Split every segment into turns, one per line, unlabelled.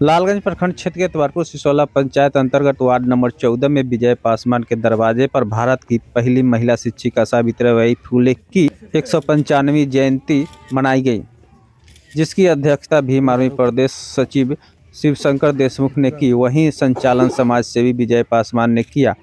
लालगंज प्रखंड क्षेत्र के त्वारपुर सिसौला पंचायत अंतर्गत वार्ड नंबर 14 में विजय पासवान के दरवाजे पर भारत की पहली महिला शिक्षिका सावित्रीबाई फुले की 195वीं जयंती मनाई गई, जिसकी अध्यक्षता भीम आर्मी प्रदेश सचिव शिवशंकर देशमुख ने की। वहीं संचालन समाज सेवी विजय पासवान ने किया।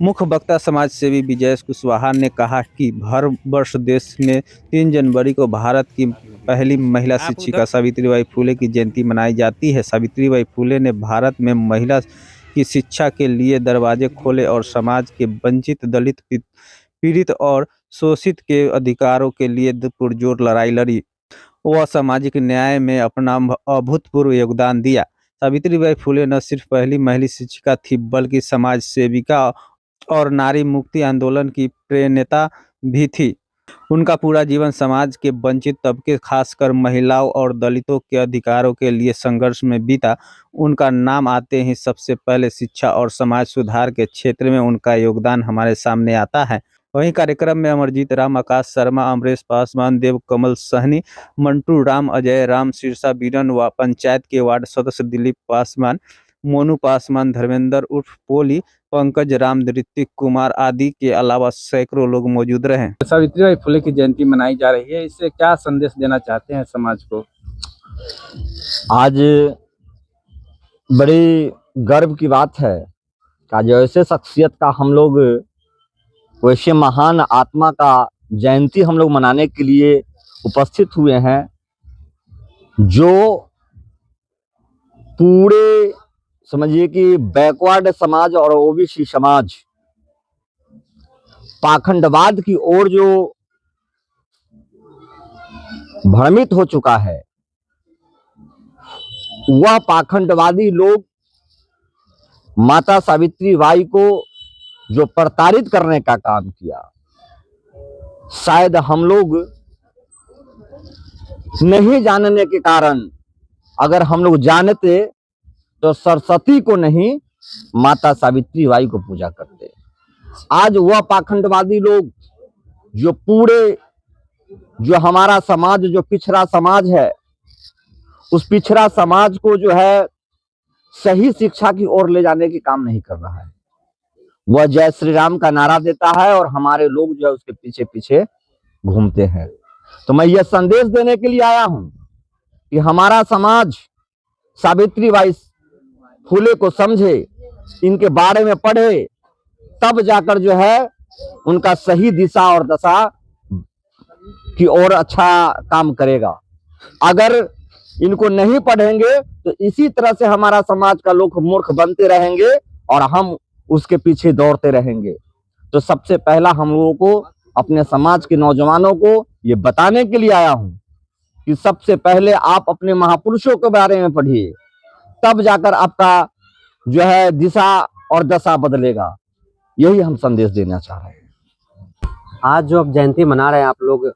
मुख्य वक्ता समाज सेवी विजय कुशवाहा ने कहा कि हर वर्ष देश में 3 जनवरी को भारत की पहली महिला शिक्षिका सावित्रीबाई फुले की जयंती मनाई जाती है। सावित्रीबाई फुले ने भारत में महिला की शिक्षा के लिए दरवाजे खोले और समाज के वंचित, दलित, पीड़ित और शोषित के अधिकारों के लिए पुरजोर लड़ाई लड़ी। वह सामाजिक न्याय में अपना अभूतपूर्व योगदान दिया। सावित्रीबाई फुले न सिर्फ पहली महिला शिक्षिका थी, बल्कि समाज सेविका और नारी मुक्ति आंदोलन की प्रेरणा भी थी। उनका पूरा जीवन समाज के वंचित तबके, खासकर महिलाओं और दलितों के अधिकारों के लिए संघर्ष में बीता। उनका नाम आते ही सबसे पहले शिक्षा और समाज सुधार के क्षेत्र में उनका योगदान हमारे सामने आता है। वहीं कार्यक्रम में अमरजीत राम, आकाश शर्मा, अमरेश पासवान, देव कमल सहनी, मंटू राम, अजय राम, शीर्षा बीरन व पंचायत के वार्ड सदस्य दिलीप पासवान, मोनू पासवान, धर्मेंद्र उर्फ पोली, पंकज राम, ऋतिक कुमार आदि के अलावा सैकड़ों लोग मौजूद रहे।
सावित्रीबाई फुले की जयंती मनाई जा रही है, इससे क्या संदेश देना चाहते हैं समाज को?
आज बड़ी गर्व की बात है कि आज ऐसे शख्सियत का हम लोग, वैसे महान आत्मा का जयंती हम लोग मनाने के लिए उपस्थित हुए हैं, जो पूरे समझिए कि बैकवर्ड समाज और ओबीसी समाज पाखंडवाद की ओर जो भ्रमित हो चुका है, वह पाखंडवादी लोग माता सावित्रीबाई को जो प्रताड़ित करने का काम किया, शायद हम लोग नहीं जानने के कारण, अगर हम लोग जानते तो सरस्वती को नहीं माता सावित्रीबाई को पूजा करते। आज वह पाखंडवादी लोग जो पूरे जो हमारा समाज जो पिछड़ा समाज है, उस पिछड़ा समाज को जो है सही शिक्षा की ओर ले जाने के काम नहीं कर रहा है। वह जय श्री राम का नारा देता है और हमारे लोग जो है उसके पीछे पीछे घूमते हैं। तो मैं यह संदेश देने के लिए आया हूं कि हमारा समाज सावित्रीबाई फुले को समझे, इनके बारे में पढ़े, तब जाकर जो है उनका सही दिशा और दशा की ओर अच्छा काम करेगा। अगर इनको नहीं पढ़ेंगे तो इसी तरह से हमारा समाज का लोग मूर्ख बनते रहेंगे और हम उसके पीछे दौड़ते रहेंगे। तो सबसे पहला हम लोगों को, अपने समाज के नौजवानों को ये बताने के लिए आया हूं कि सबसे पहले आप अपने महापुरुषों के बारे में पढ़िए, तब जाकर आपका जो है दिशा और दशा बदलेगा। यही हम संदेश देना चाह रहे हैं।
आज जो अब जयंती मना रहे हैं आप लोग,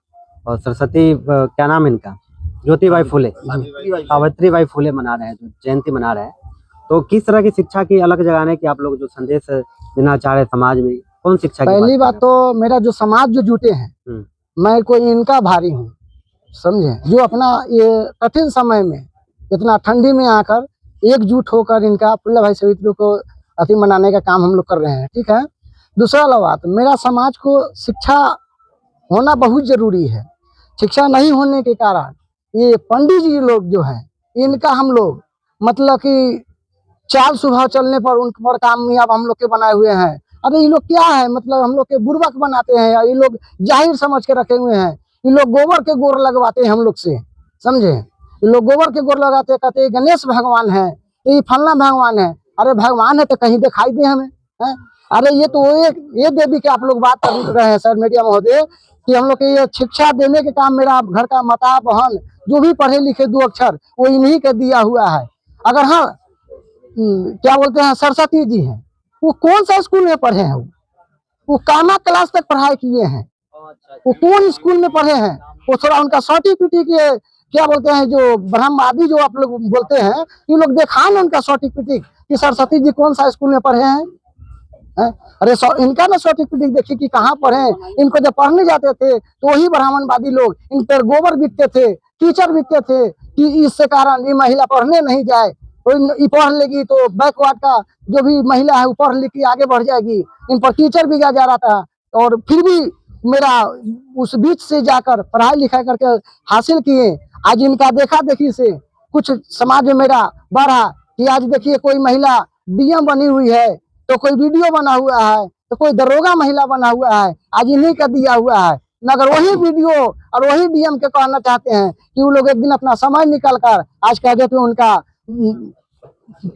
और सरस्वती क्या नाम है इनका, ज्योतिबाई फुले, सावित्रीबाई फुले मना रहे हैं, जो जयंती मना रहे हैं, तो किस तरह की शिक्षा की अलग जगाने की आप लोग जो संदेश देना चाह रहे हैं समाज में, कौन शिक्षा?
पहली बात तो मेरा जो समाज जो जुटे हैं, मैं कोई इनका भारी हूँ, समझे, जो अपना ये कठिन समय में इतना ठंडी में आकर एकजुट होकर इनका फुल्ला भाई सावित्री को अति मनाने का काम हम लोग कर रहे हैं। ठीक है। दूसरा बात, मेरा समाज को शिक्षा होना बहुत जरूरी है। शिक्षा नहीं होने के कारण ये पंडित जी लोग जो है, इनका हम लोग मतलब कि चाल स्वभाव चलने पर उन पर कामयाब हम लोग के बनाए हुए हैं। अरे ये लोग क्या है, मतलब हम लोग के बुर्बक बनाते हैं, ये लोग जाहिर समझ के रखे हुए हैं। ये लोग गोबर के गोर लगवाते हैं हम लोग से, समझे, ये लोग गोबर के गोर लगाते, कहते हैं गणेश भगवान है, ये फलना भगवान है। अरे भगवान है तो कहीं दिखाई दे हमें, है? अरे ये तो ये देवी के आप लोग बात कर रहे हैं सर मीडिया महोदय, कि हम लोग के ये शिक्षा देने के काम मेरा घर का माता बहन जो भी पढ़े लिखे 2 अक्षर वो इन्हीं के दिया हुआ है। अगर हाँ क्या बोलते हैं सरस्वती जी हैं, वो कौन सा स्कूल में पढ़े हैं? वो कामा क्लास तक पढ़ाई किए हैं, वो कौन स्कूल में पढ़े हैं? वो थोड़ा उनका सर्टिफिकेट के क्या बोलते हैं, जो ब्रह्मवादी जो आप लोग बोलते हैं, ये लोग देखा ना उनका सर्टिफिकेट कि सरस्वती जी कौन सा स्कूल में पढ़े हैं। अरे इनका ना सर्टिफिकेट देखिए कि कहाँ पढ़े। इनको जब पढ़ने जाते थे तो वही ब्राह्मणवादी लोग इन पर गोबर बिकते थे, कीचड़ बिकते थे कि इससे कारण ये महिला पढ़ने नहीं जाए। कोई पढ़ लेगी तो बैकवर्ड का जो भी महिला है वो पढ़ लिख के आगे बढ़ जाएगी। इन पर टीचर भी जा रहा था और फिर भी मेरा उस बीच से जाकर पढ़ाई लिखाई करके हासिल किए। आज इनका देखा देखी से कुछ समाज में मेरा बढ़ा कि आज देखिए कोई महिला डीएम बनी हुई है, तो कोई वीडियो बना हुआ है, तो कोई दरोगा महिला बना हुआ है, आज इन्हीं का दिया हुआ है। मगर वही वीडियो और वही डीएम के कहना चाहते हैं कि वो लोग एक दिन अपना समय निकाल कर आज कह देते उनका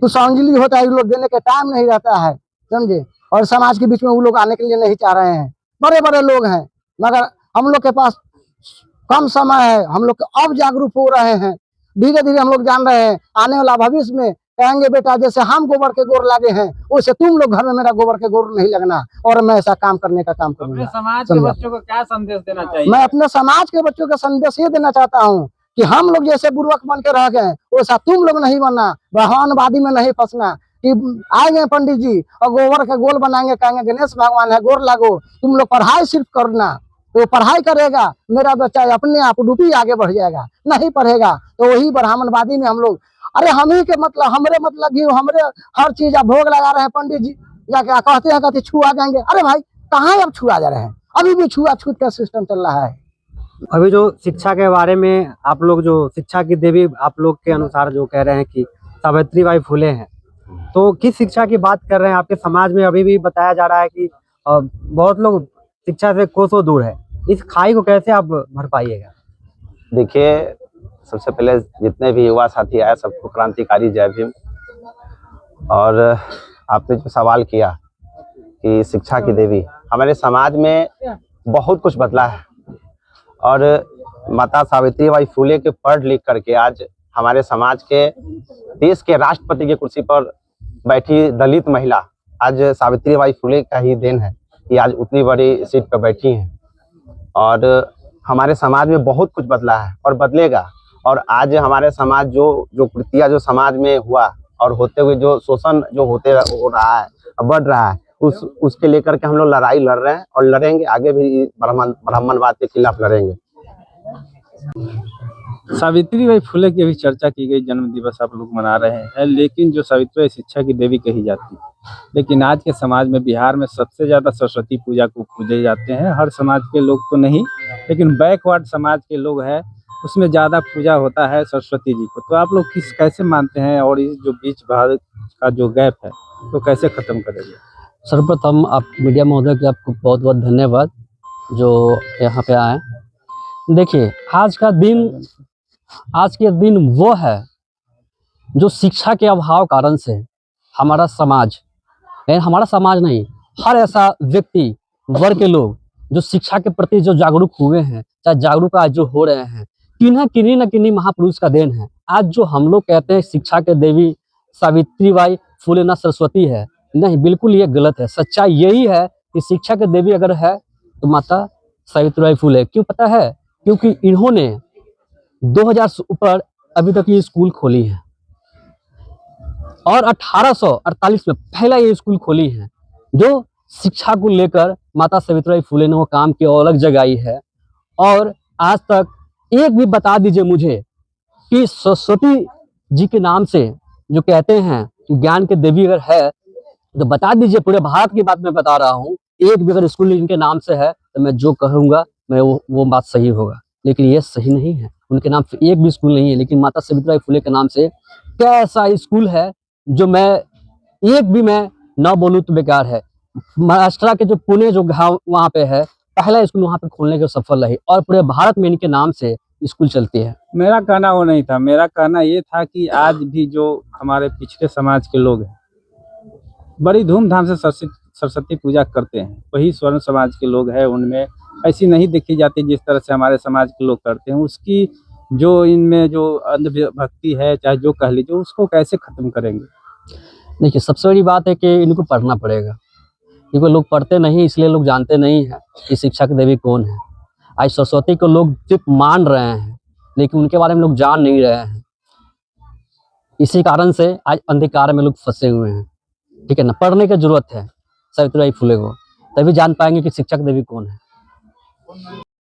पुष्पांजलि होता है, वो लोग देने के टाइम नहीं रहता है, समझे। और समाज के बीच में वो लोग आने के लिए नहीं चाह रहे हैं। बड़े बड़े लोग हैं मगर हम लोग के पास कम समय है, हम लोग अब जागरूक हो रहे हैं। धीरे धीरे हम लोग जान रहे हैं आने वाला भविष्य में कहेंगे बेटा जैसे हम गोबर के गोर लागे हैं वैसे तुम लोग घर में मेरा गोबर के गोर नहीं लगना, और मैं ऐसा काम करने का काम
अपने
करूंगा।
समाज के बच्चों को क्या संदेश देना चाहिए?
मैं अपने समाज के बच्चों का संदेश ये देना चाहता हूँ कि हम लोग जैसे बुर्बक बन के रह गए वैसा तुम लोग नहीं बनना, भगवानवादी में नहीं फंसना कि आएंगे पंडित जी और गोबर के गोल बनाएंगे, कहेंगे गणेश भगवान है गोर लागो। तुम लोग पढ़ाई सिर्फ करना, तो पढ़ाई करेगा मेरा बच्चा अपने आप डूबी आगे बढ़ जाएगा। नहीं पढ़ेगा तो वही ब्राह्मणवादी में हम लोग, अरे हम ही के मतलब हमरे मतलब घी हमरे हर चीज आप भोग लगा रहे हैं पंडित जी, या क्या कहते हैं कहते छुआ जाएंगे। अरे भाई कहाँ अब छुआ जा रहे हैं, अभी भी छुआ छूत का सिस्टम चल रहा है।
अभी जो शिक्षा के बारे में आप लोग जो शिक्षा की देवी आप लोग के अनुसार जो कह रहे हैं कि सावित्रीबाई फुले हैं, तो किस शिक्षा की बात कर रहे हैं? आपके समाज में अभी भी बताया जा रहा है कि बहुत लोग शिक्षा से कोसों दूर है। इस खाई को कैसे आप भर पाइएगा?
देखिए, सबसे पहले जितने भी युवा साथी आए सबको क्रांतिकारी जय भीम। और आपने जो सवाल किया कि शिक्षा की देवी, हमारे समाज में बहुत कुछ बदला है और माता सावित्रीबाई फुले के पढ़ लिख करके आज हमारे समाज के देश के राष्ट्रपति की कुर्सी पर बैठी दलित महिला आज सावित्रीबाई फुले का ही देन है कि आज उतनी बड़ी सीट पर बैठी हैं। और हमारे समाज में बहुत कुछ बदला है और बदलेगा। और आज हमारे समाज जो कृतियाँ जो समाज में हुआ और होते हुए जो शोषण जो हो रहा है बढ़ रहा है उसके लेकर के हम लोग लड़ाई लड़ रहे हैं और लड़ेंगे आगे भी। ब्राह्मणवाद के खिलाफ लड़ेंगे।
सावित्रीबाई फुले की अभी चर्चा की गई, जन्म दिवस आप लोग मना रहे हैं, लेकिन जो सावित्रीबाई शिक्षा की देवी कही जाती है, लेकिन आज के समाज में बिहार में सबसे ज्यादा सरस्वती पूजा को पूजे जाते हैं। हर समाज के लोग तो नहीं, लेकिन बैकवर्ड समाज के लोग हैं उसमें ज्यादा पूजा होता है सरस्वती जी को। तो आप लोग कैसे मानते हैं और इस जो बीच भारत का जो गैप है तो कैसे खत्म करेंगे?
सर्वप्रथम आप मीडिया महोदय के आपको बहुत बहुत धन्यवाद जो यहाँ पे आए। देखिए आज के दिन वो है जो शिक्षा के अभाव कारण से हमारा समाज नहीं, हर ऐसा व्यक्ति वर्ग के लोग जो शिक्षा के प्रति जो जागरूक हुए हैं, चाहे जागरूक आज जो हो रहे हैं, किन्हीं न किन्हीं महापुरुष का देन है। आज जो हम लोग कहते हैं शिक्षा के देवी सावित्रीबाई फुले ना सरस्वती है, नहीं, बिल्कुल ये गलत है। सच्चाई यही है कि शिक्षा के देवी अगर है तो माता सावित्रीबाई फुले। क्यों पता है? क्योंकि इन्होंने 2000 से ऊपर अभी तक ये स्कूल खोली है और 1848 में पहला ये स्कूल खोली है जो शिक्षा को लेकर माता सावित्रीबाई फुले ने वो काम की अलग जगाई है। और आज तक एक भी बता दीजिए मुझे कि सरस्वती जी के नाम से जो कहते हैं ज्ञान के देवी अगर है तो बता दीजिए। पूरे भारत की बात मैं बता रहा हूँ, एक भी अगर स्कूल इनके नाम से है तो मैं जो कहूँगा मैं वो बात सही होगा, लेकिन ये सही नहीं है। उनके नाम से एक भी स्कूल नहीं है, लेकिन माता सावित्रीबाई फुले के नाम से क्या ऐसा स्कूल है जो मैं एक भी मैं न बोलूँ तो बेकार है। महाराष्ट्र के जो पुणे जो गाँव वहाँ पे है, पहला स्कूल वहाँ पे खोलने के सफल रही और पूरे भारत में इनके नाम से स्कूल चलती है।
मेरा कहना वो नहीं था, मेरा कहना ये था कि आज भी जो हमारे पिछड़े समाज के लोग हैं बड़ी धूमधाम से सरस्वती पूजा करते हैं, वही स्वर्ण समाज के लोग हैं, उनमें ऐसी नहीं देखी जाती जिस तरह से हमारे समाज के लोग करते हैं। उसकी जो इनमें जो अंधभक्ति है, चाहे जो कह लीजिए, उसको कैसे खत्म करेंगे?
देखिए सबसे बड़ी बात है कि इनको पढ़ना पड़ेगा, क्योंकि लोग पढ़ते नहीं, इसलिए लोग जानते नहीं है कि शिक्षा की देवी कौन है। आज सरस्वती को लोग सिर्फ मान रहे हैं लेकिन उनके बारे में लोग जान नहीं रहे हैं। इसी कारण से आज अंधकार में लोग फंसे हुए हैं। ठीक है ना, पढ़ने की जरूरत है सावित्रीबाई फुले को, तभी जान पाएंगे कि शिक्षा की देवी कौन है।